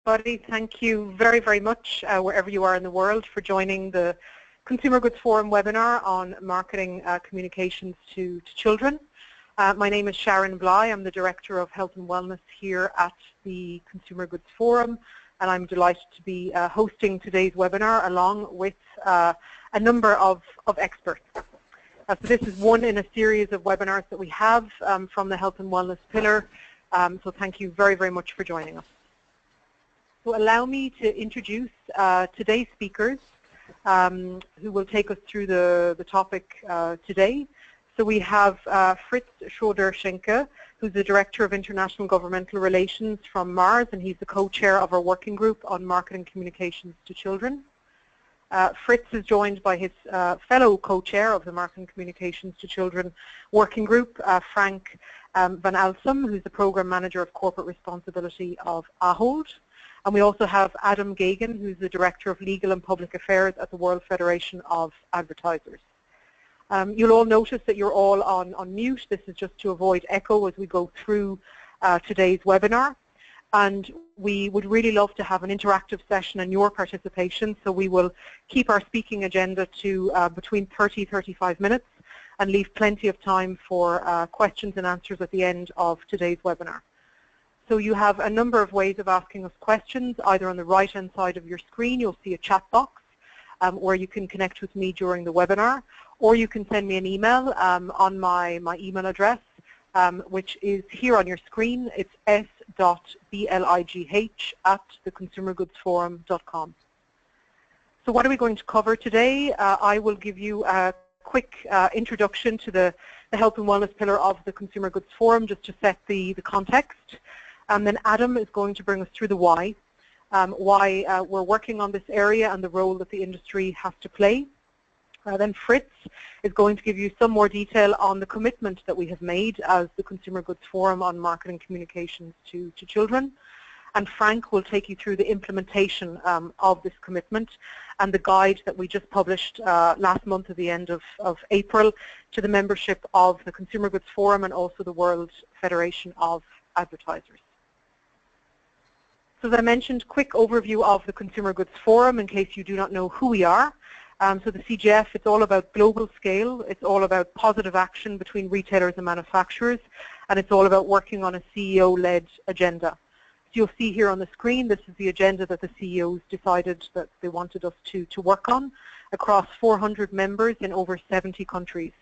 everybody. Thank you very, very much, wherever you are in the world, for joining the Consumer Goods Forum webinar on marketing communications to children. My name is Sharon Bly. I'm the Director of Health and Wellness here at the Consumer Goods Forum, and I'm delighted to be hosting today's webinar along with a number of experts. So this is one in a series of webinars that we have from the Health and Wellness pillar, so thank you very, very much for joining us. So allow me to introduce today's speakers who will take us through the topic today. So we have Fritz Schroeder-Schenke, who's the Director of International Governmental Relations from Mars, and he's the co-chair of our working group on marketing communications to children. Fritz is joined by his fellow co-chair of the Marketing Communications to Children working group, Frank van Alsum, who's the Program Manager of Corporate Responsibility of Ahold. And we also have Adam Gagan, who's the Director of Legal and Public Affairs at the World Federation of Advertisers. You'll all notice that you're all on mute. This is just to avoid echo as we go through today's webinar. And we would really love to have an interactive session and your participation, so we will keep our speaking agenda to between 30-35 minutes and leave plenty of time for questions and answers at the end of today's webinar. So you have a number of ways of asking us questions. Either on the right-hand side of your screen, you'll see a chat box where you can connect with me during the webinar, or you can send me an email on my email address, which is here on your screen. It's s.bligh@theconsumergoodsforum.com. So what are we going to cover today? I will give you a quick introduction to the Health and Wellness pillar of the Consumer Goods Forum, just to set the context. And then Adam is going to bring us through the why we're working on this area and the role that the industry has to play. Then Fritz is going to give you some more detail on the commitment that we have made as the Consumer Goods Forum on marketing communications to children. And Frank will take you through the implementation of this commitment and the guide that we just published last month at the end of April to the membership of the Consumer Goods Forum and also the World Federation of Advertisers. So as I mentioned, quick overview of the Consumer Goods Forum in case you do not know who we are. So the CGF, it's all about global scale, it's all about positive action between retailers and manufacturers, and it's all about working on a CEO-led agenda. So you'll see here on the screen, this is the agenda that the CEOs decided that they wanted us to work on across 400 members in over 70 countries.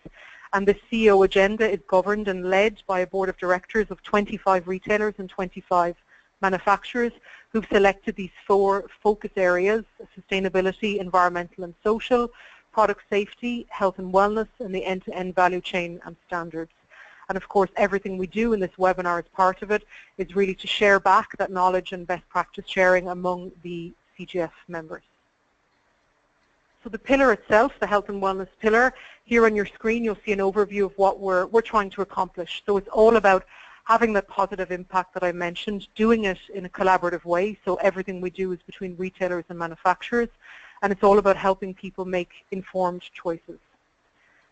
And this CEO agenda is governed and led by a board of directors of 25 retailers and 25 manufacturers who've selected these 4 focus areas: sustainability, environmental and social, product safety, health and wellness, and the end-to-end value chain and standards. And of course, everything we do in this webinar as part of it is really to share back that knowledge and best practice sharing among the CGF members. So the pillar itself, the health and wellness pillar, here on your screen you'll see an overview of what we're trying to accomplish. So it's all about having that positive impact that I mentioned, doing it in a collaborative way, so everything we do is between retailers and manufacturers, and it's all about helping people make informed choices.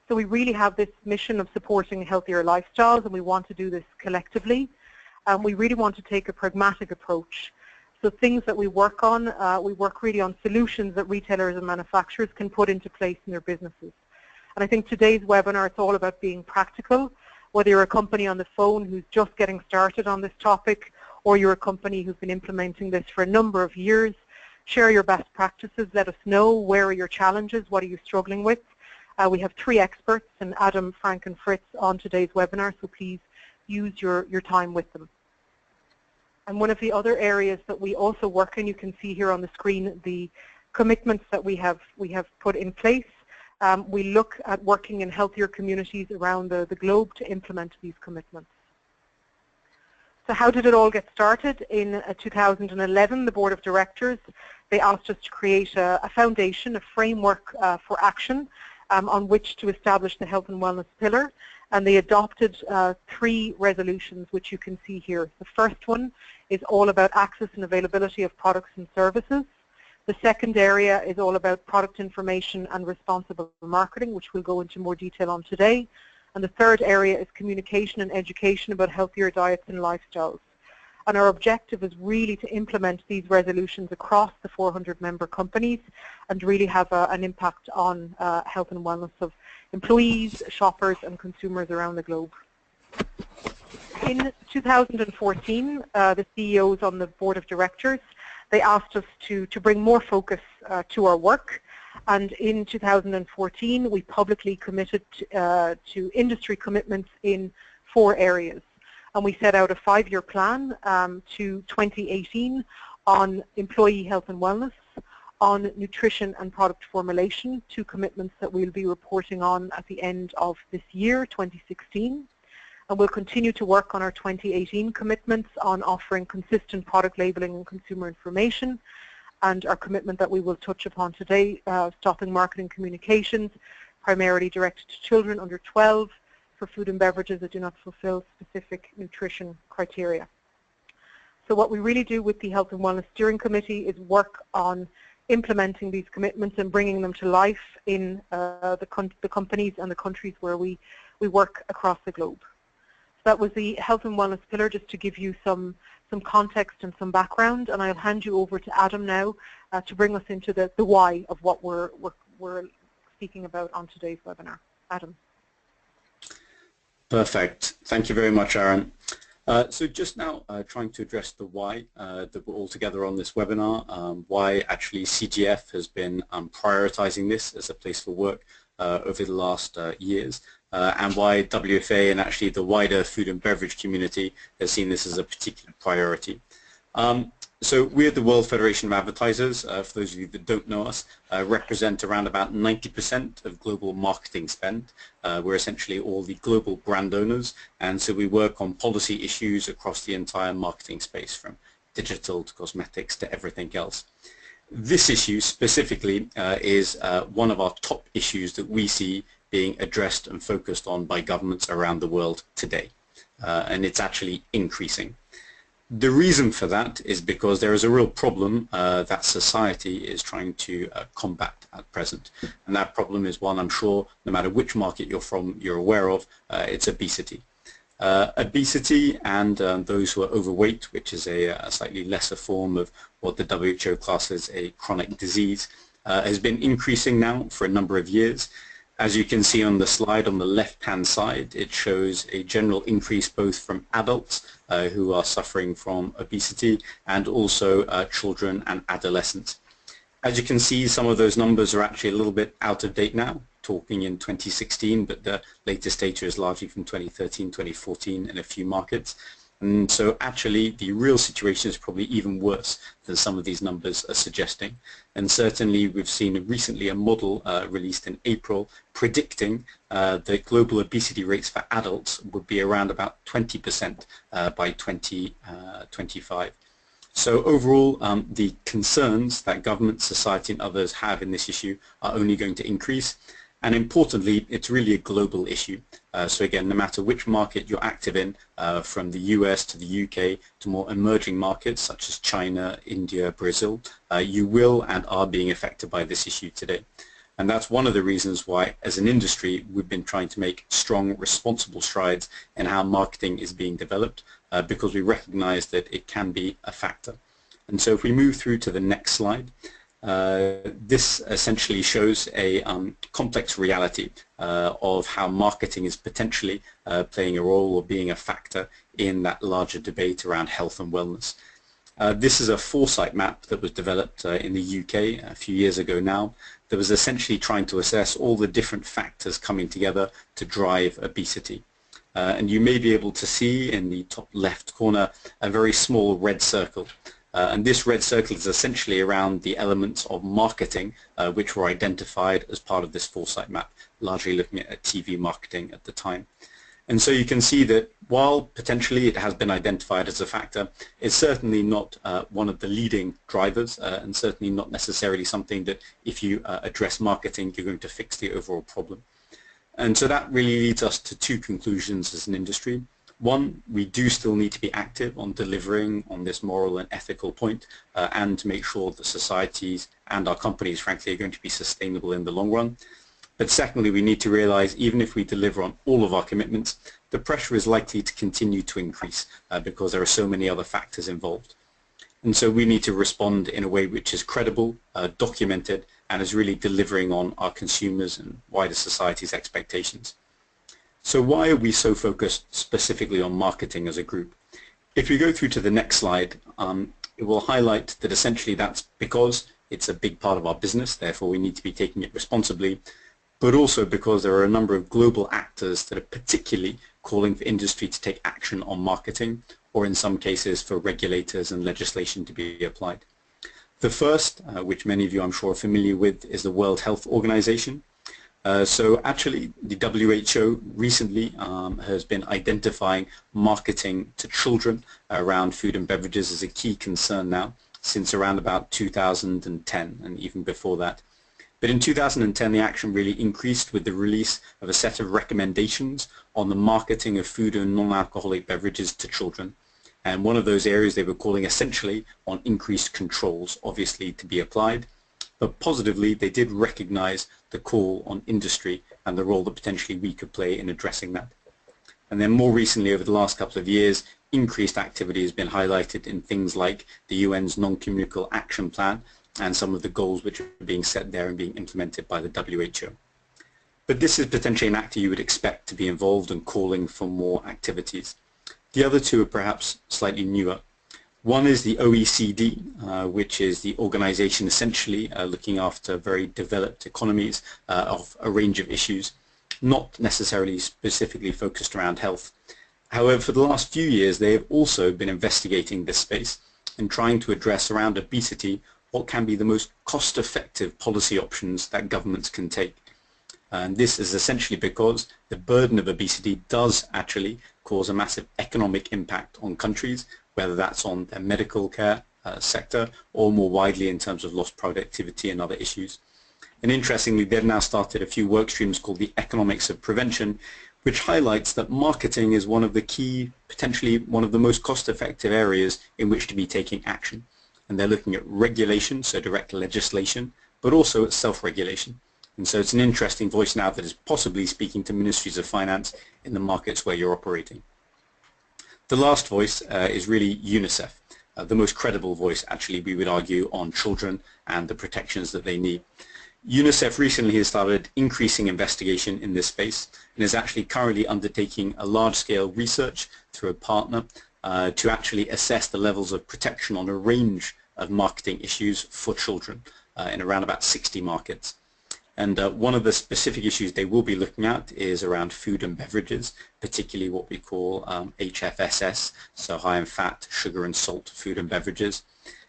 So we really have this mission of supporting healthier lifestyles, and we want to do this collectively. We really want to take a pragmatic approach. So things that we work on, we work really on solutions that retailers and manufacturers can put into place in their businesses. And I think today's webinar, it's all about being practical. Whether you're a company on the phone who's just getting started on this topic, or you're a company who's been implementing this for a number of years, share your best practices, let us know where are your challenges, what are you struggling with. We have 3 experts, and Adam, Frank and Fritz on today's webinar, so please use your time with them. And one of the other areas that we also work in, you can see here on the screen the commitments that we have put in place. We look at working in healthier communities around the globe to implement these commitments. So how did it all get started? In 2011, the Board of Directors, they asked us to create a foundation, a framework for action on which to establish the health and wellness pillar, and they adopted 3 resolutions, which you can see here. The first one is all about access and availability of products and services. The second area is all about product information and responsible marketing, which we'll go into more detail on today. And the third area is communication and education about healthier diets and lifestyles. And our objective is really to implement these resolutions across the 400 member companies and really have an impact on health and wellness of employees, shoppers and consumers around the globe. In 2014, the CEOs on the board of directors, they asked us to bring more focus to our work. And in 2014, we publicly committed to industry commitments in 4 areas. And we set out a 5-year plan to 2018 on employee health and wellness, on nutrition and product formulation, 2 commitments that we'll be reporting on at the end of this year, 2016. And we'll continue to work on our 2018 commitments on offering consistent product labeling and consumer information, and our commitment that we will touch upon today, stopping marketing communications, primarily directed to children under 12, for food and beverages that do not fulfill specific nutrition criteria. So what we really do with the Health and Wellness Steering Committee is work on implementing these commitments and bringing them to life in the companies and the countries where we work across the globe. So that was the Health and Wellness pillar, just to give you some context and some background, and I'll hand you over to Adam now to bring us into the why of what we're speaking about on today's webinar. Adam. Perfect. Thank you very much, Aaron. So just now trying to address the why that we're all together on this webinar, why actually CGF has been prioritizing this as a place for work over the last years, and why WFA and actually the wider food and beverage community has seen this as a particular priority. So we're the World Federation of Advertisers. For those of you that don't know us, represent around about 90% of global marketing spend. We're essentially all the global brand owners, and so we work on policy issues across the entire marketing space, from digital to cosmetics to everything else. This issue specifically is one of our top issues that we see being addressed and focused on by governments around the world today, and it's actually increasing. The reason for that is because there is a real problem that society is trying to combat at present, and that problem is one I'm sure no matter which market you're from you're aware of. It's obesity. Obesity and those who are overweight, which is a slightly lesser form of what the WHO classes a chronic disease, has been increasing now for a number of years. As you can see on the slide on the left-hand side, it shows a general increase both from adults who are suffering from obesity and also children and adolescents. As you can see, some of those numbers are actually a little bit out of date now, talking in 2016, but the latest data is largely from 2013, 2014 in a few markets. And so actually the real situation is probably even worse than some of these numbers are suggesting. And certainly we've seen recently a model released in April predicting that global obesity rates for adults would be around about 20% by 2025. So overall, the concerns that government, society and others have in this issue are only going to increase. And importantly, it's really a global issue. So again, no matter which market you're active in, from the US to the UK to more emerging markets such as China, India, Brazil, you will and are being affected by this issue today. And that's one of the reasons why, as an industry, we've been trying to make strong, responsible strides in how marketing is being developed, because we recognize that it can be a factor. And so if we move through to the next slide, this essentially shows a complex reality of how marketing is potentially playing a role or being a factor in that larger debate around health and wellness. This is a foresight map that was developed in the UK a few years ago now, that was essentially trying to assess all the different factors coming together to drive obesity. And you may be able to see in the top left corner a very small red circle. And this red circle is essentially around the elements of marketing which were identified as part of this foresight map, largely looking at TV marketing at the time. And so you can see that while potentially it has been identified as a factor, it's certainly not one of the leading drivers, and certainly not necessarily something that if you address marketing, you're going to fix the overall problem. And so that really leads us to 2 conclusions as an industry. One, we do still need to be active on delivering on this moral and ethical point, and to make sure that societies and our companies, frankly, are going to be sustainable in the long run. But secondly, we need to realize even if we deliver on all of our commitments, the pressure is likely to continue to increase because there are so many other factors involved. And so we need to respond in a way which is credible, documented, and is really delivering on our consumers and wider society's expectations. So why are we so focused specifically on marketing as a group? If you go through to the next slide, it will highlight that essentially that's because it's a big part of our business, therefore we need to be taking it responsibly, but also because there are a number of global actors that are particularly calling for industry to take action on marketing, or in some cases for regulators and legislation to be applied. The first, which many of you I'm sure are familiar with, is the World Health Organization. So actually the WHO recently has been identifying marketing to children around food and beverages as a key concern now since around about 2010 and even before that. But in 2010 the action really increased with the release of a set of recommendations on the marketing of food and non-alcoholic beverages to children. And one of those areas they were calling essentially on increased controls, obviously to be applied. But positively, they did recognize the call on industry and the role that potentially we could play in addressing that. And then more recently, over the last couple of years, increased activity has been highlighted in things like the UN's non-communicable action plan and some of the goals which are being set there and being implemented by the WHO. But this is potentially an actor you would expect to be involved and calling for more activities. The other two are perhaps slightly newer. One is the OECD, which is the organization essentially looking after very developed economies of a range of issues, not necessarily specifically focused around health. However, for the last few years, they have also been investigating this space and trying to address around obesity what can be the most cost-effective policy options that governments can take. And this is essentially because the burden of obesity does actually cause a massive economic impact on countries, whether that's on their medical care sector or more widely in terms of lost productivity and other issues. And interestingly, they've now started a few work streams called the economics of prevention, which highlights that marketing is one of the key, potentially one of the most cost-effective areas in which to be taking action. And they're looking at regulation, so direct legislation, but also at self-regulation. And so it's an interesting voice now that is possibly speaking to ministries of finance in the markets where you're operating. The last voice is really UNICEF, the most credible voice actually we would argue on children and the protections that they need. UNICEF recently has started increasing investigation in this space and is actually currently undertaking a large-scale research through a partner to actually assess the levels of protection on a range of marketing issues for children in around about 60 markets. And one of the specific issues they will be looking at is around food and beverages, particularly what we call HFSS, so high in fat, sugar and salt food and beverages.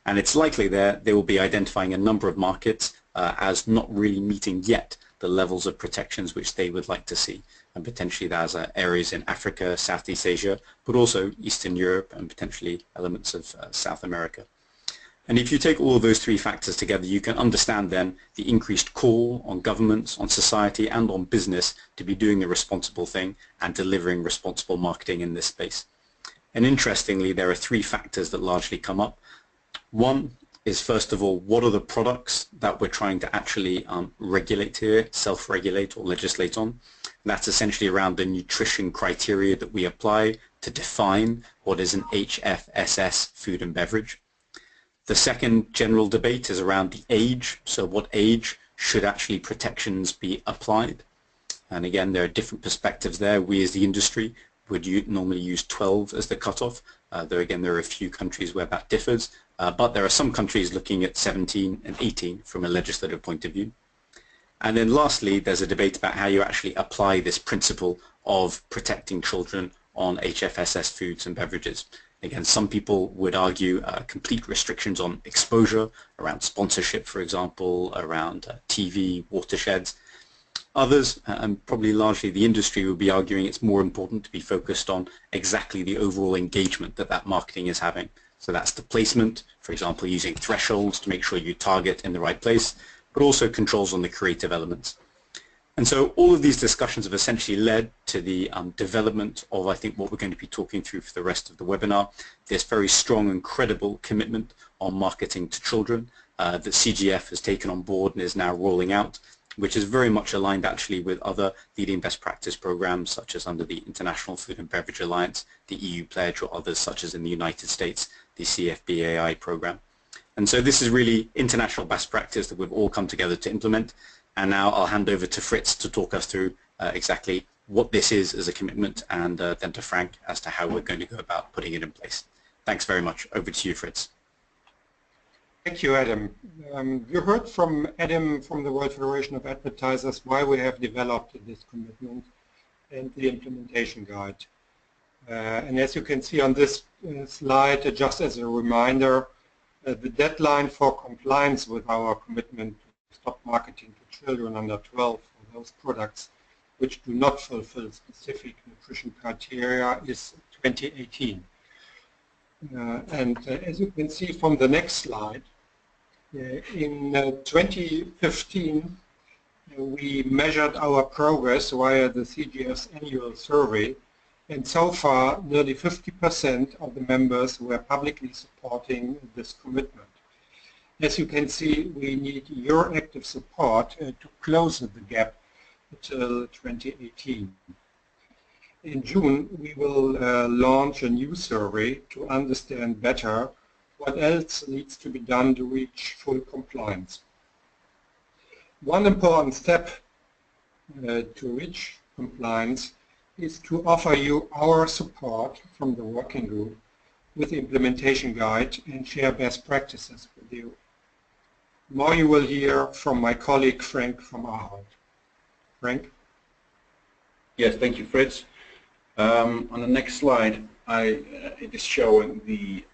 And it's likely they will be identifying a number of markets as not really meeting yet the levels of protections which they would like to see. And potentially there's areas in Africa, Southeast Asia, but also Eastern Europe and potentially elements of South America. And if you take all of those three factors together, you can understand then the increased call on governments, on society and on business to be doing the responsible thing and delivering responsible marketing in this space. And interestingly, there are three factors that largely come up. One is, first of all, what are the products that we're trying to actually regulate here, self-regulate or legislate on? And that's essentially around the nutrition criteria that we apply to define what is an HFSS food and beverage. The second general debate is around the age, so what age should actually protections be applied? And again, there are different perspectives there. We as the industry would normally use 12 as the cutoff, though again there are a few countries where that differs, but there are some countries looking at 17 and 18 from a legislative point of view. And then lastly, there's a debate about how you actually apply this principle of protecting children on HFSS foods and beverages. Again, some people would argue complete restrictions on exposure around sponsorship, for example, around TV, watersheds. Others, and probably largely the industry, would be arguing it's more important to be focused on exactly the overall engagement that marketing is having. So that's the placement, for example, using thresholds to make sure you target in the right place, but also controls on the creative elements. And so all of these discussions have essentially led to the development of, I think, what we're going to be talking through for the rest of the webinar, this very strong and credible commitment on marketing to children that CGF has taken on board and is now rolling out. which is very much aligned actually with other leading best practice programs such as under the International Food and Beverage Alliance, the EU Pledge, or others such as in the United States, the CFBAI program. And so this is really international best practice that we've all come together to implement. And now I'll hand over to Fritz to talk us through exactly what this is as a commitment, and then to Frank as to how we're going to go about putting it in place. Thanks very much. Over to you, Fritz. Thank you, Adam. You heard from Adam from the World Federation of Advertisers why we have developed this commitment and the implementation guide. And as you can see on this slide, just as a reminder, the deadline for compliance with our commitment to stop marketing to children under 12 for those products which do not fulfill specific nutrition criteria is 2018. And as you can see from the next slide, in 2015 we measured our progress via the CGF's annual survey, and so far nearly 50% of the members were publicly supporting this commitment. As you can see, we need your active support to close the gap until 2018. In June, we will launch a new survey to understand better what else needs to be done to reach full compliance. One important step to reach compliance is to offer you our support from the working group with the implementation guide and share best practices with you. More you will hear from my colleague Frank from Ahold. Frank? Yes, thank you, Fritz. On the next slide, it is showing the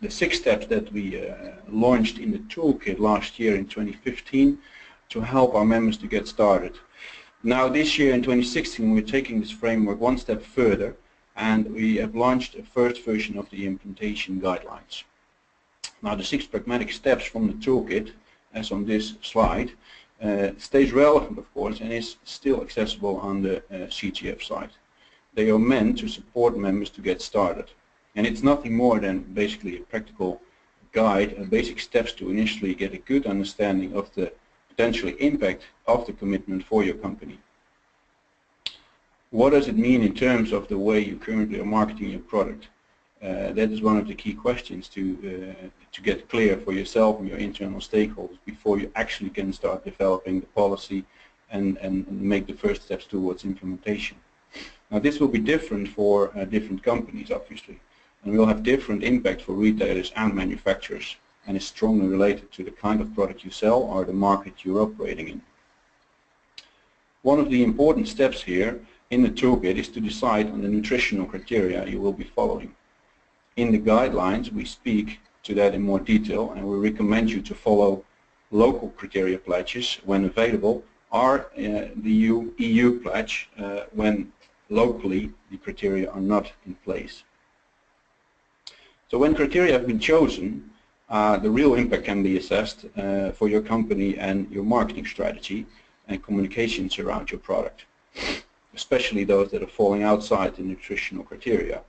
6 steps that we launched in the toolkit last year in 2015 to help our members to get started. Now this year in 2016 we're taking this framework one step further, and we have launched a first version of the implementation guidelines. Now the 6 pragmatic steps from the toolkit, as on this slide, stays relevant of course and is still accessible on the CGF site. They are meant to support members to get started. And it's nothing more than basically a practical guide and basic steps to initially get a good understanding of the potential impact of the commitment for your company. What does it mean in terms of the way you currently are marketing your product? That is one of the key questions to get clear for yourself and your internal stakeholders before you actually can start developing the policy and make the first steps towards implementation. Now this will be different for different companies obviously, and will have different impact for retailers and manufacturers, and is strongly related to the kind of product you sell or the market you're operating in. One of the important steps here in the toolkit is to decide on the nutritional criteria you will be following. In the guidelines we speak to that in more detail, and we recommend you to follow local criteria pledges when available, or the EU pledge when locally the criteria are not in place. So when criteria have been chosen, the real impact can be assessed for your company and your marketing strategy and communications around your product, especially those that are falling outside the nutritional criteria.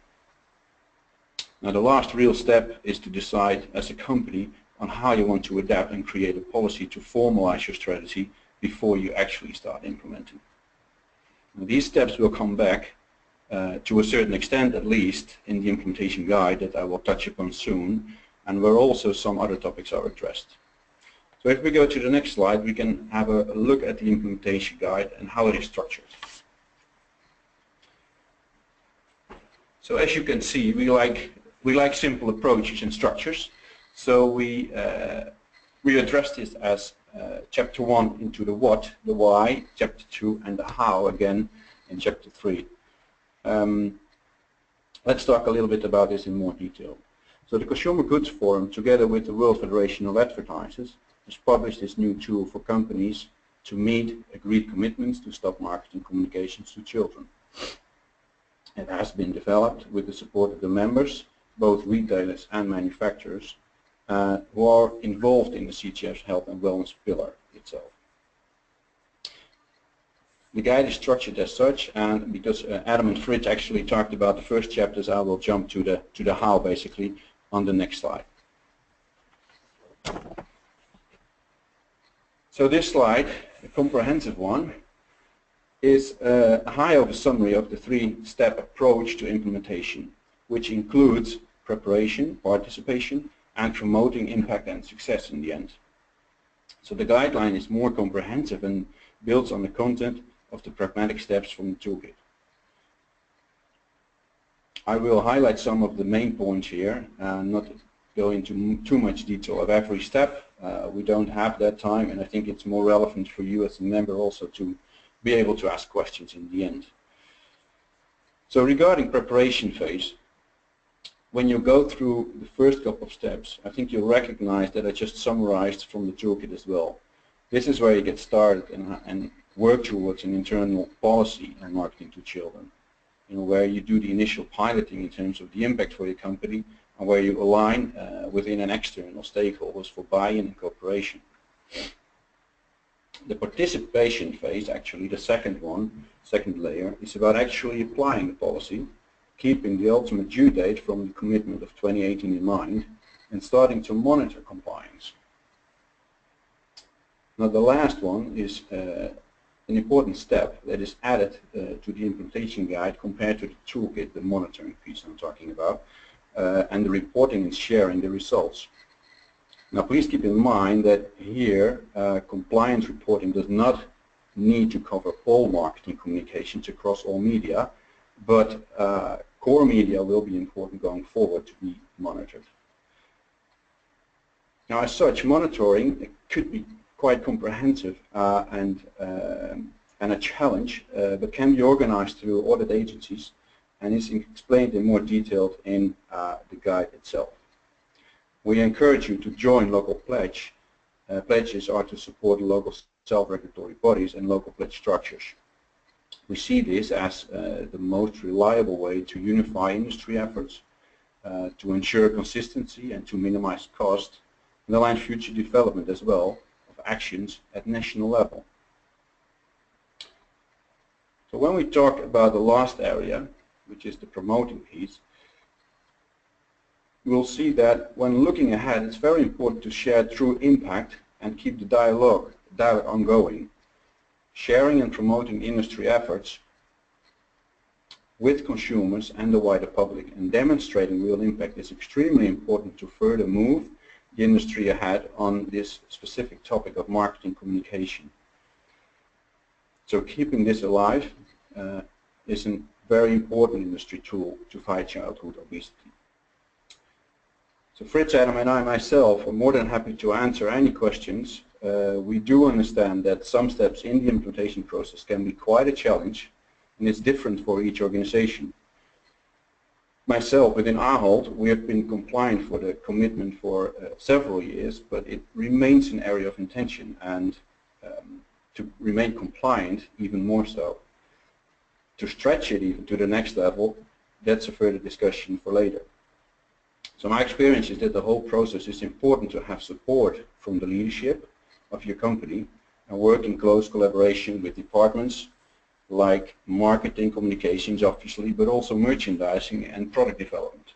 Now the last real step is to decide as a company on how you want to adapt and create a policy to formalize your strategy before you actually start implementing. Now, these steps will come back to a certain extent at least in the implementation guide that I will touch upon soon, and where also some other topics are addressed. So if we go to the next slide, we can have a look at the implementation guide and how it is structured. So as you can see, we like simple approaches and structures. So we address this as chapter 1 into the what, the why, chapter 2, and the how again in chapter 3. Let's talk a little bit about this in more detail. So the Consumer Goods Forum, together with the World Federation of Advertisers, has published this new tool for companies to meet agreed commitments to stop marketing communications to children. It has been developed with the support of the members, both retailers and manufacturers, who are involved in the CGF's health and wellness pillar itself. The guide is structured as such, and because Adam and Fritz actually talked about the first chapters, I will jump to the how basically on the next slide. So this slide the comprehensive one, is a high-level summary of the three-step approach to implementation, which includes preparation, participation, and promoting impact and success in the end. So the guideline is more comprehensive and builds on the content of the pragmatic steps from the toolkit. I will highlight some of the main points here and not go into too much detail of every step. We don't have that time, and I think it's more relevant for you as a member also to be able to ask questions in the end. So regarding preparation phase, when you go through the first couple of steps, I think you'll recognize that I just summarized from the toolkit as well. This is where you get started and work towards an internal policy on marketing to children. You know, where you do the initial piloting in terms of the impact for your company, and where you align within an external stakeholders for buy-in and cooperation. The participation phase, actually the second layer, is about actually applying the policy, keeping the ultimate due date from the commitment of 2018 in mind, and starting to monitor compliance. Now the last one is an important step that is added to the implementation guide compared to the toolkit, the monitoring piece I'm talking about, and the reporting and sharing the results. Now please keep in mind that here compliance reporting does not need to cover all marketing communications across all media, but core media will be important going forward to be monitored. Now as such, monitoring could be quite comprehensive and a challenge, but can be organized through audit agencies and is explained in more detail in the guide itself. We encourage you to join local pledge. Pledges are to support local self-regulatory bodies and local pledge structures. We see this as the most reliable way to unify industry efforts, to ensure consistency and to minimize cost, and align future development as well of actions at national level. So when we talk about the last area, which is the promoting piece, we'll see that when looking ahead, it's very important to share true impact and keep the dialogue ongoing. Sharing and promoting industry efforts with consumers and the wider public and demonstrating real impact is extremely important to further move the industry ahead on this specific topic of marketing communication. So keeping this alive is a very important industry tool to fight childhood obesity. So Fritz, Adam and I myself are more than happy to answer any questions. We do understand that some steps in the implementation process can be quite a challenge, and it's different for each organization. Myself, within Ahold, we have been compliant for the commitment for several years, but it remains an area of intention, and to remain compliant even more so. To stretch it even to the next level, that's a further discussion for later. So my experience is that the whole process is important to have support from the leadership of your company and work in close collaboration with departments like marketing, communications obviously, but also merchandising and product development.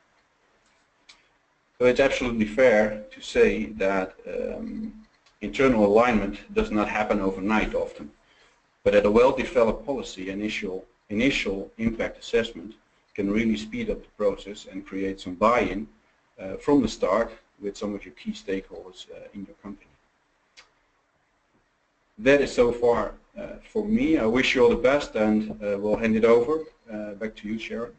So it's absolutely fair to say that internal alignment does not happen overnight often, but that a well-developed policy initial impact assessment can really speed up the process and create some buy-in from the start with some of your key stakeholders in your company. That is so far for me. I wish you all the best, and we'll hand it over back to you, Sharon.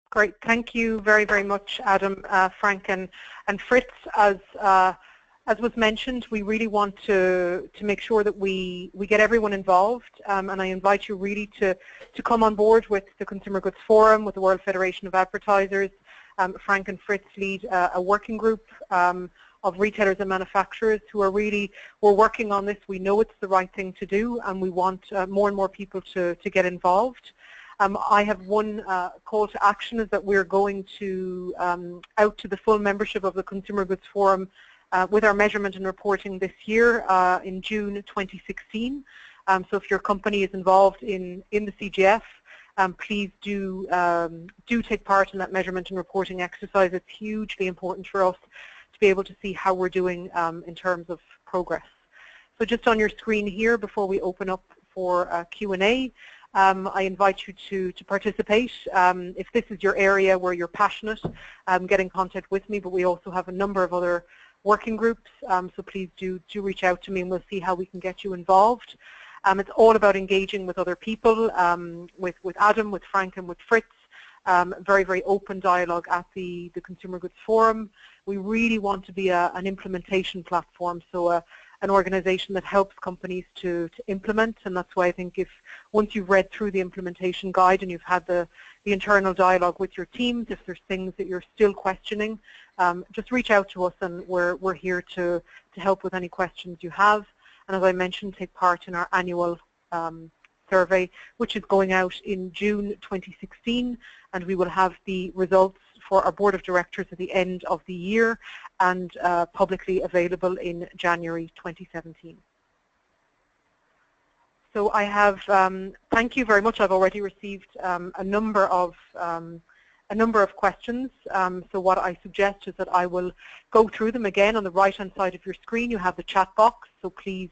Great. Thank you very, very much, Adam, Frank, and Fritz. As was mentioned, we really want to make sure that we get everyone involved, and I invite you really to come on board with the Consumer Goods Forum, with the World Federation of Advertisers. Frank and Fritz lead a working group of retailers and manufacturers who are we're working on this. We know it's the right thing to do, and we want more and more people to get involved. I have one call to action, is that we're going to out to the full membership of the Consumer Goods Forum with our measurement and reporting this year in June 2016. So if your company is involved in the CGF, please do take part in that measurement and reporting exercise. It's hugely important for us to be able to see how we're doing in terms of progress. So just on your screen here, before we open up for Q&A, I invite you to participate. If this is your area where you're passionate, get in contact with me, but we also have a number of other working groups, so please do reach out to me and we'll see how we can get you involved. It's all about engaging with other people, with Adam, with Frank and with Fritz. Very, very open dialogue at the Consumer Goods Forum. We really want to be an implementation platform, so an organization that helps companies to implement, and that's why I think once you've read through the implementation guide and you've had the internal dialogue with your teams, if there's things that you're still questioning, just reach out to us and we're here to help with any questions you have. And as I mentioned, take part in our annual survey, which is going out in June 2016, and we will have the results for our Board of Directors at the end of the year and publicly available in January 2017. So I have, thank you very much. I've already received a number of questions. So what I suggest is that I will go through them again. On the right-hand side of your screen, you have the chat box. So please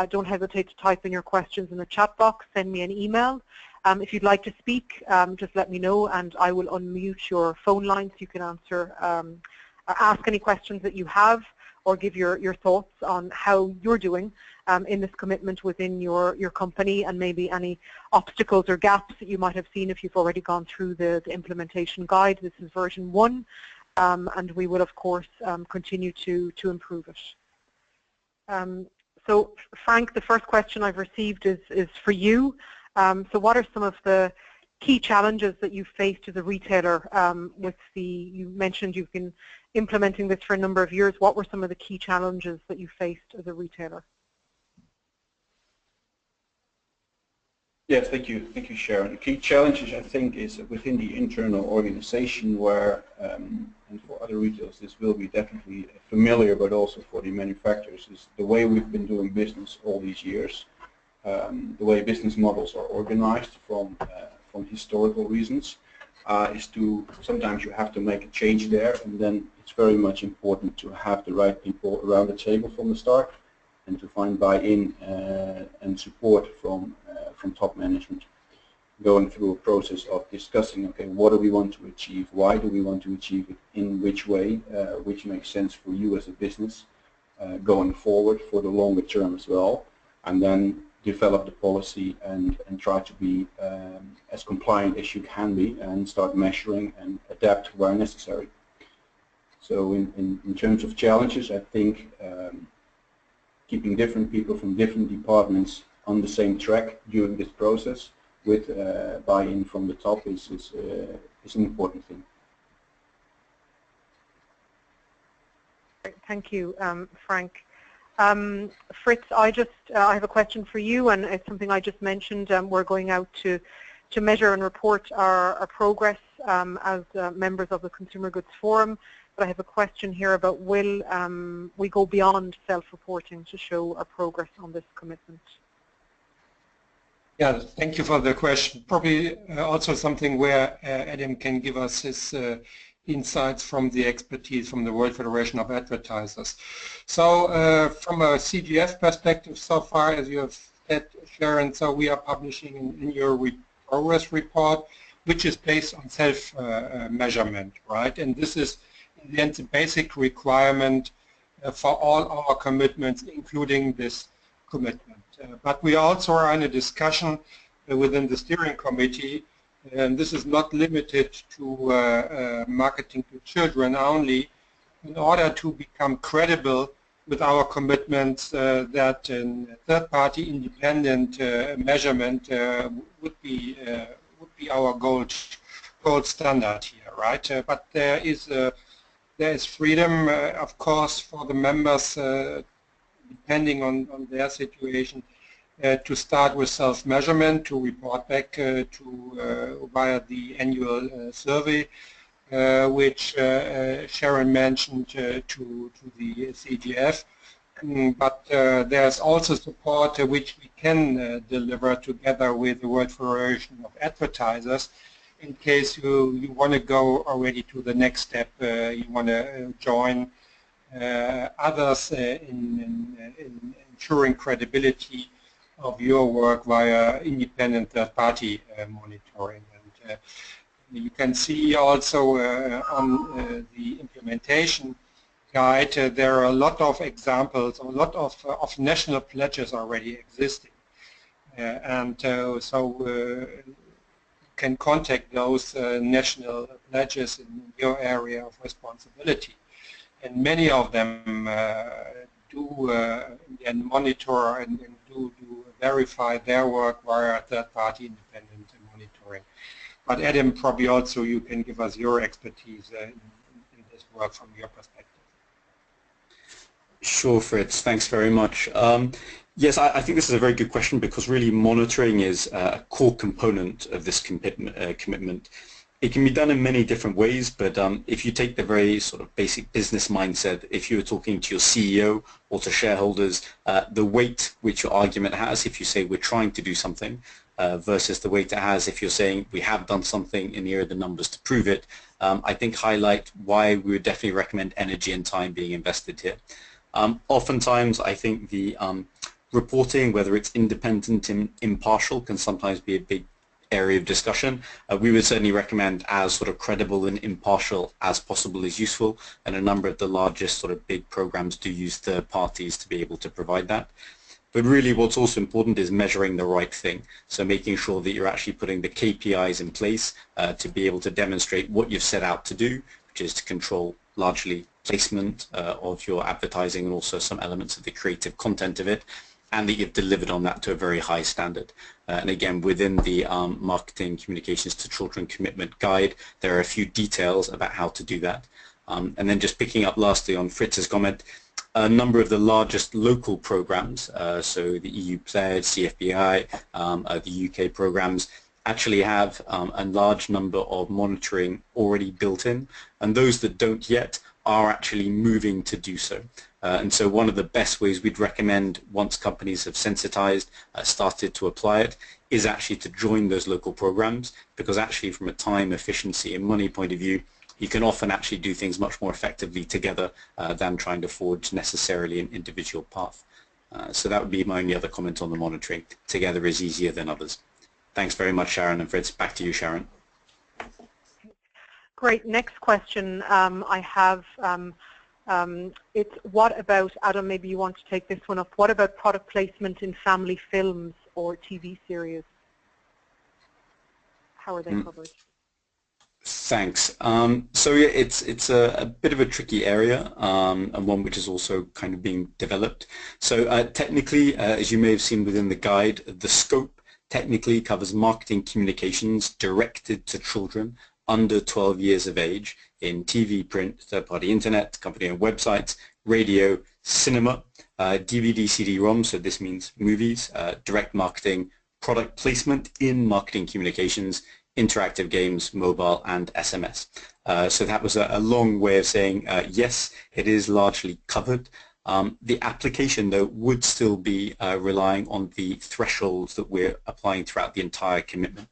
don't hesitate to type in your questions in the chat box. Send me an email. If you'd like to speak, just let me know and I will unmute your phone line so you can answer or ask any questions that you have or give your thoughts on how you're doing in this commitment within your company and maybe any obstacles or gaps that you might have seen if you've already gone through the implementation guide. This is version 1 and we will of course continue to improve it. So Frank, the first question I've received is for you. So what are some of the key challenges that you've faced as a retailer you mentioned you've been implementing this for a number of years. What were some of the key challenges that you faced as a retailer? Yes, thank you, Sharon. The key challenges, I think, is within the internal organization where, and for other retailers this will be definitely familiar, but also for the manufacturers, is the way we've been doing business all these years. The way business models are organized from historical reasons is to, sometimes you have to make a change there, and then it's very much important to have the right people around the table from the start and to find buy-in and support from top management, going through a process of discussing, okay, what do we want to achieve, why do we want to achieve it, in which way, which makes sense for you as a business going forward for the longer term as well, and then develop the policy and try to be as compliant as you can be and start measuring and adapt where necessary. So in terms of challenges, I think keeping different people from different departments on the same track during this process with buy-in from the top is an important thing. Thank you, Frank. Fritz, I have a question for you, and it's something I just mentioned. We're going out to measure and report our progress as members of the Consumer Goods Forum. But I have a question here about will we go beyond self-reporting to show our progress on this commitment? Yeah, thank you for the question. Probably also something where Adam can give us his insights from the expertise from the World Federation of Advertisers. So from a CGF perspective so far, as you have said, Sharon, so we are publishing an annual progress report, which is based on self-measurement, right? And this is, in the end, the basic requirement for all our commitments, including this commitment. But we also are in a discussion within the steering committee, and this is not limited to marketing to children only, in order to become credible with our commitments that a third-party independent measurement would be our gold standard here, right? But there is freedom, of course, for the members, depending on their situation, to start with self-measurement, to report back via the annual survey, which Sharon mentioned to the CGF, but there's also support which we can deliver together with the World Federation of Advertisers in case you want to go already to the next step, you want to join others in ensuring credibility of your work via independent third-party monitoring. And you can see also on the implementation guide, there are a lot of examples, a lot of national pledges already existing. So you can contact those national pledges in your area of responsibility. And many of them do and monitor and do verify their work via third-party independent monitoring. But Adam, probably also you can give us your expertise in this work from your perspective. Sure, Fritz. Thanks very much. Yes, I think this is a very good question because really monitoring is a core component of this commitment. It can be done in many different ways, but if you take the very sort of basic business mindset, if you're talking to your CEO or to shareholders, the weight which your argument has if you say we're trying to do something versus the weight it has if you're saying we have done something and here are the numbers to prove it, I think highlight why we would definitely recommend energy and time being invested here. Oftentimes, I think the reporting, whether it's independent and impartial, can sometimes be a big area of discussion. We would certainly recommend as sort of credible and impartial as possible is useful, and a number of the largest sort of big programs do use third parties to be able to provide that. But really what's also important is measuring the right thing. So making sure that you're actually putting the KPIs in place to be able to demonstrate what you've set out to do, which is to control largely placement of your advertising and also some elements of the creative content of it, and that you've delivered on that to a very high standard. And again, within the Marketing Communications to Children Commitment Guide, there are a few details about how to do that. And then just picking up lastly on Fritz's comment, a number of the largest local programs, so the EU Pledge, CFBI, the UK programs, actually have a large number of monitoring already built in, and those that don't yet are actually moving to do so. And so one of the best ways we'd recommend once companies have sensitized, started to apply it, is actually to join those local programs, because actually from a time, efficiency and money point of view, you can often actually do things much more effectively together than trying to forge necessarily an individual path. So that would be my only other comment on the monitoring. Together is easier than others. Thanks very much, Sharon and Fritz. Back to you, Sharon. Great. Next question I have, it's what about, Adam, maybe you want to take this one up, what about product placement in family films or TV series? How are they covered? Thanks. So yeah, it's a bit of a tricky area and one which is also kind of being developed. So technically, as you may have seen within the guide, the scope technically covers marketing communications directed to children under 12 years of age in TV, print, third-party internet, company-owned websites, radio, cinema, DVD, CD-ROM, so this means movies, direct marketing, product placement in marketing communications, interactive games, mobile, and SMS. So that was a long way of saying yes, it is largely covered. The application, though, would still be relying on the thresholds that we're applying throughout the entire commitment,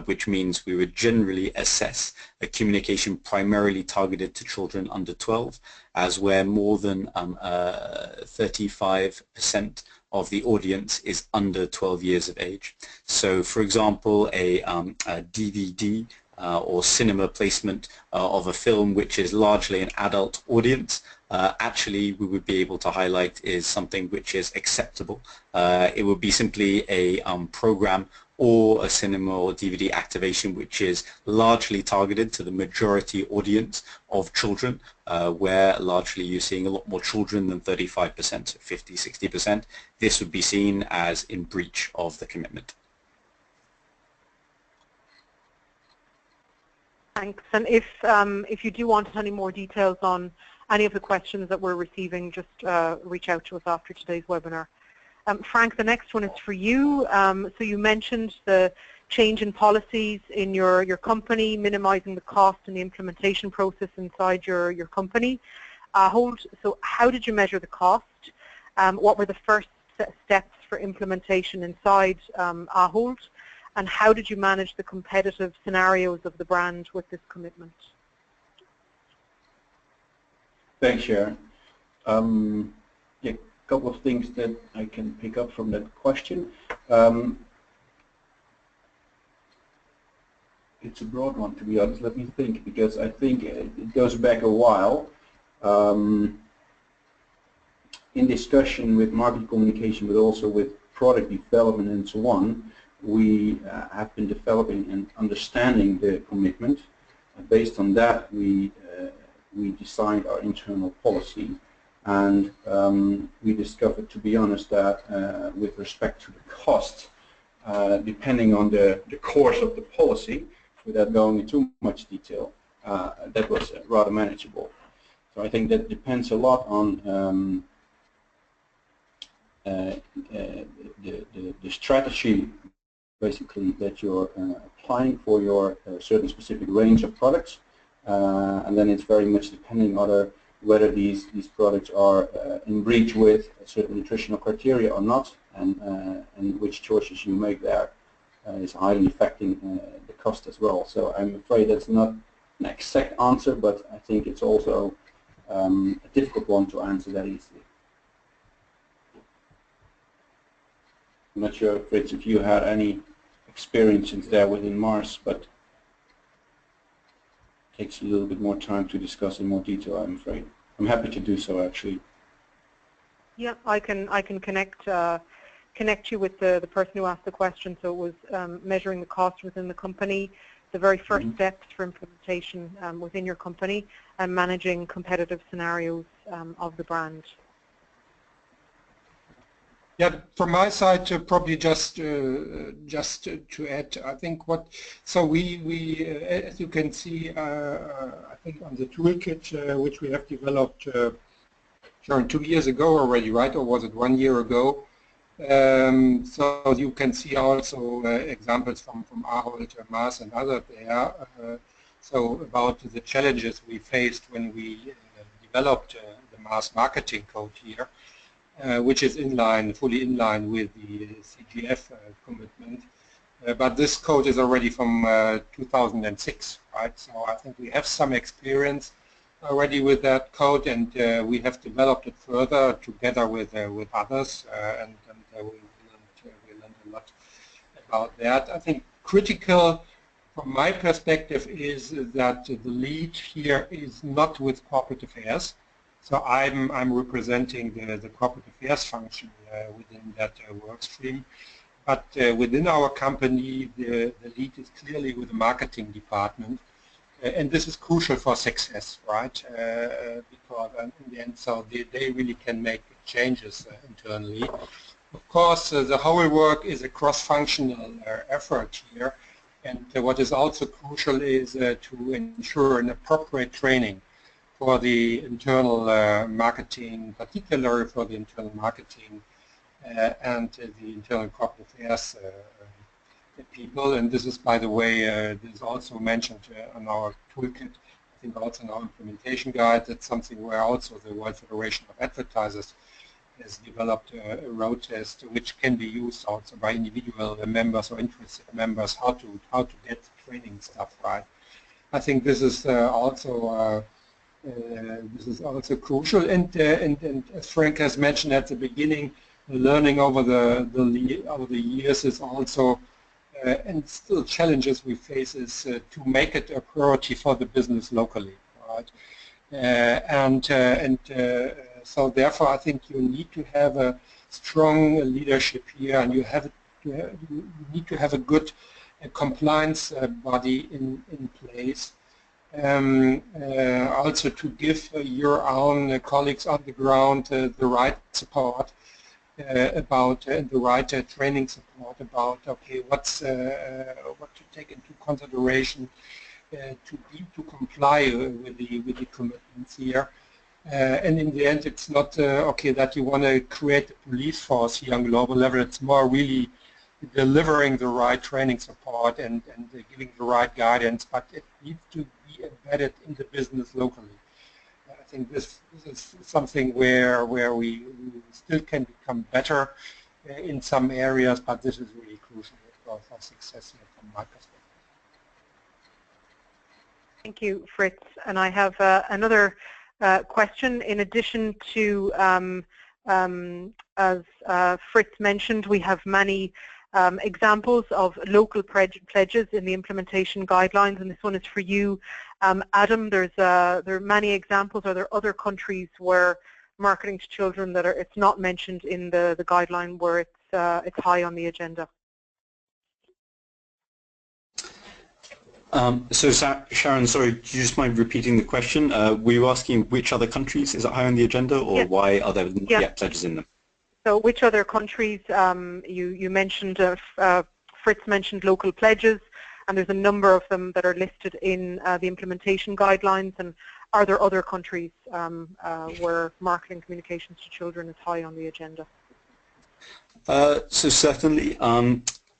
which means we would generally assess a communication primarily targeted to children under 12, as where more than 35% of the audience is under 12 years of age. So, for example, a DVD or cinema placement of a film which is largely an adult audience, actually we would be able to highlight is something which is acceptable. It would be simply a program or a cinema or DVD activation which is largely targeted to the majority audience of children, where largely you're seeing a lot more children than 35%, 50, 60%. This would be seen as in breach of the commitment. Thanks. And if you do want any more details on any of the questions that we're receiving, just reach out to us after today's webinar. Frank, the next one is for you. So you mentioned the change in policies in your company, minimizing the cost and the implementation process inside your company. So how did you measure the cost? What were the first steps for implementation inside Ahold, and how did you manage the competitive scenarios of the brand with this commitment? Thanks, Sharon. Yeah, a couple of things that I can pick up from that question. It's a broad one, to be honest. Let me think, because I think it goes back a while. In discussion with market communication, but also with product development and so on, we have been developing and understanding the commitment. Based on that, we designed our internal policy, and we discovered, to be honest, that with respect to the cost, depending on the course of the policy, without going into too much detail, that was rather manageable. So I think that depends a lot on the strategy, basically, that you're applying for your certain specific range of products, and then it's very much depending on whether these products are in breach with certain nutritional criteria or not, and which choices you make there is highly affecting the cost as well. So I'm afraid that's not an exact answer, but I think it's also a difficult one to answer that easily. I'm not sure, Fritz, if you had any experiences there within Mars, but it takes a little bit more time to discuss in more detail, I'm afraid. I'm happy to do so, actually. Yeah, I can connect you with the person who asked the question. So it was measuring the cost within the company, the very first steps for implementation within your company, and managing competitive scenarios of the brand. Yeah, from my side, probably just to add, I think so we as you can see, I think on the toolkit which we have developed, Sharon, 2 years ago already, right? Or was it 1 year ago? So you can see also examples from Ahold, Mars, and others there. So about the challenges we faced when we developed the Mars marketing code here. Which is fully in line with the CGF commitment. But this code is already from 2006, right? So I think we have some experience already with that code, and we have developed it further together with others, and we learned a lot about that. I think critical from my perspective is that the lead here is not with corporate affairs. So I'm representing the corporate affairs function within that work stream. But within our company, the lead is clearly with the marketing department. And this is crucial for success, right? Because in the end, so they really can make changes internally. Of course, the whole work is a cross-functional effort here. And what is also crucial is to ensure an appropriate training for the internal marketing, particularly for the internal marketing and the internal corporate affairs people. And this is, by the way, this is also mentioned on our toolkit, I think also in our implementation guide. That's something where also the World Federation of Advertisers has developed a road test which can be used also by individual members or interested members how to get training stuff right. I think this is also crucial, and as Frank has mentioned at the beginning, learning over the years is also, and still challenges we face is to make it a priority for the business locally, right? So therefore, I think you need to have a strong leadership here, and you need to have a good compliance body in place. Also to give your own colleagues on the ground the right support about the right training support about what to take into consideration to comply with the commitments here. And in the end, it's not that you want to create a police force here on global level. It's more really delivering the right training support and giving the right guidance, but it needs to be embedded in the business locally. I think this is something where we still can become better in some areas, but this is really crucial for success here from my perspective. Thank you, Fritz. And I have another question. In addition to, as Fritz mentioned, we have many examples of local pledges in the implementation guidelines, and this one is for you, Adam. There are many examples. Are there other countries where marketing to children that it's not mentioned in the guideline where it's high on the agenda? So Sharon, sorry, do you just mind repeating the question? Were you asking which other countries is it high on the agenda, or yes. why are there not yet pledges in them? So which other countries, you mentioned, Fritz mentioned local pledges, and there's a number of them that are listed in the implementation guidelines, and are there other countries where marketing communications to children is high on the agenda? So certainly,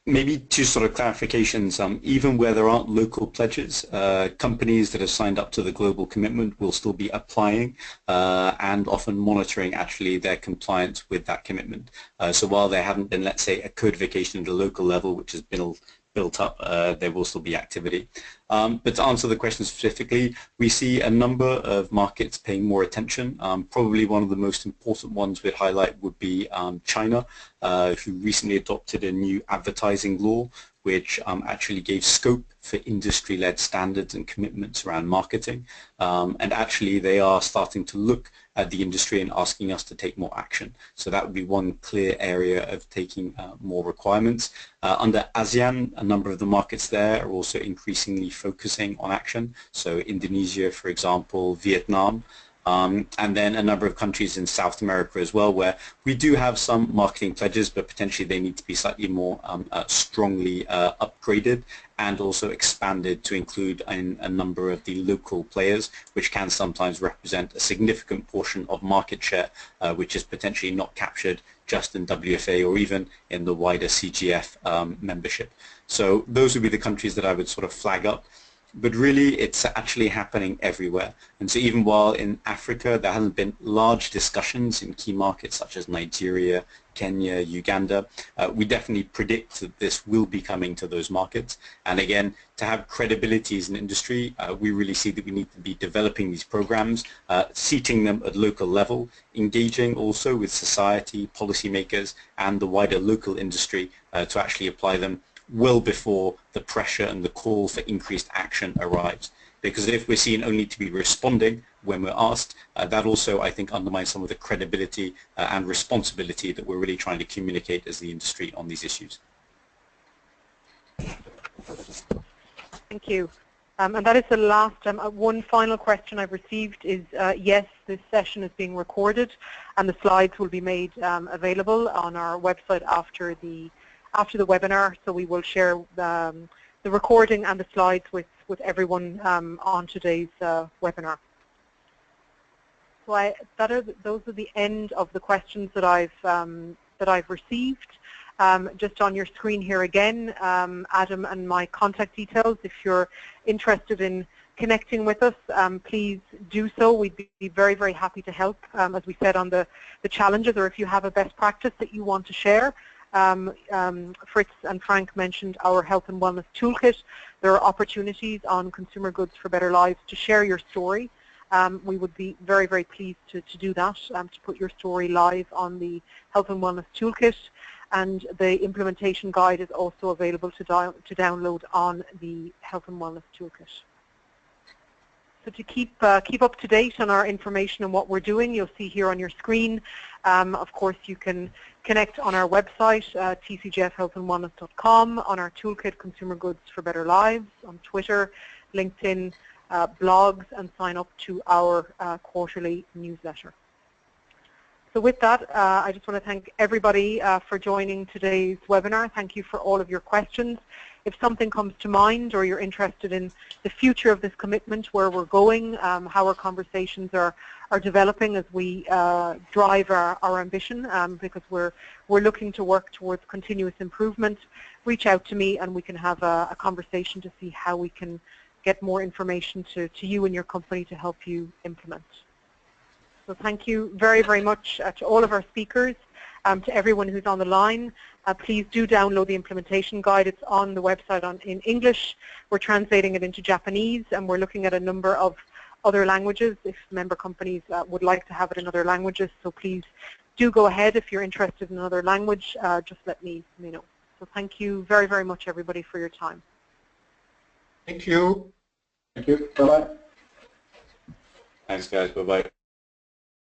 maybe two sort of clarifications. Even where there aren't local pledges, companies that have signed up to the global commitment will still be applying and often monitoring actually their compliance with that commitment. So while there haven't been, let's say, a codification at the local level, which has been built up, there will still be activity. But to answer the question specifically, we see a number of markets paying more attention. Probably one of the most important ones we'd highlight would be China, who recently adopted a new advertising law, which actually gave scope for industry-led standards and commitments around marketing. And actually they are starting to look at the industry and asking us to take more action. So that would be one clear area of taking more requirements. Under ASEAN, a number of the markets there are also increasingly focusing on action. So Indonesia, for example, Vietnam, and then a number of countries in South America as well, where we do have some marketing pledges, but potentially they need to be slightly more strongly upgraded and also expanded to include a number of the local players, which can sometimes represent a significant portion of market share, which is potentially not captured just in WFA or even in the wider CGF membership. So those would be the countries that I would sort of flag up. But really, it's actually happening everywhere. And so even while in Africa there hasn't been large discussions in key markets such as Nigeria, Kenya, Uganda, we definitely predict that this will be coming to those markets. And again, to have credibility as an industry, we really see that we need to be developing these programs, seating them at local level, engaging also with society, policymakers, and the wider local industry to actually apply them well before the pressure and the call for increased action arrives. Because if we're seen only to be responding when we're asked, that also, I think, undermines some of the credibility and responsibility that we're really trying to communicate as the industry on these issues. Thank you. And that is the last, one final question I've received is, yes, this session is being recorded and the slides will be made available on our website after the webinar, so we will share the recording and the slides with everyone on today's webinar. So those are the end of the questions that I've received. Just on your screen here again, Adam and my contact details. If you're interested in connecting with us, please do so. We'd be very, very happy to help, as we said, on the challenges, or if you have a best practice that you want to share. Fritz and Frank mentioned our Health and Wellness Toolkit. There are opportunities on Consumer Goods for Better Lives to share your story. We would be very, very pleased to do that, to put your story live on the Health and Wellness Toolkit. And the implementation guide is also available to download on the Health and Wellness Toolkit. So to keep up to date on our information and what we're doing, you'll see here on your screen. Of course, you can connect on our website, tcgfhealthandwellness.com, on our toolkit, Consumer Goods for Better Lives, on Twitter, LinkedIn, blogs, and sign up to our quarterly newsletter. So with that, I just want to thank everybody for joining today's webinar. Thank you for all of your questions. If something comes to mind or you're interested in the future of this commitment, where we're going, how our conversations are developing as we drive our ambition, because we're looking to work towards continuous improvement, reach out to me and we can have a conversation to see how we can get more information to you and your company to help you implement. So thank you very, very much to all of our speakers, to everyone who's on the line. Please do download the implementation guide. It's on the website in English. We're translating it into Japanese, and we're looking at a number of other languages if member companies would like to have it in other languages. So please do go ahead if you're interested in another language. Just let me know. So thank you very, very much, everybody, for your time. Thank you. Thank you. Bye-bye. Thanks, guys. Bye-bye.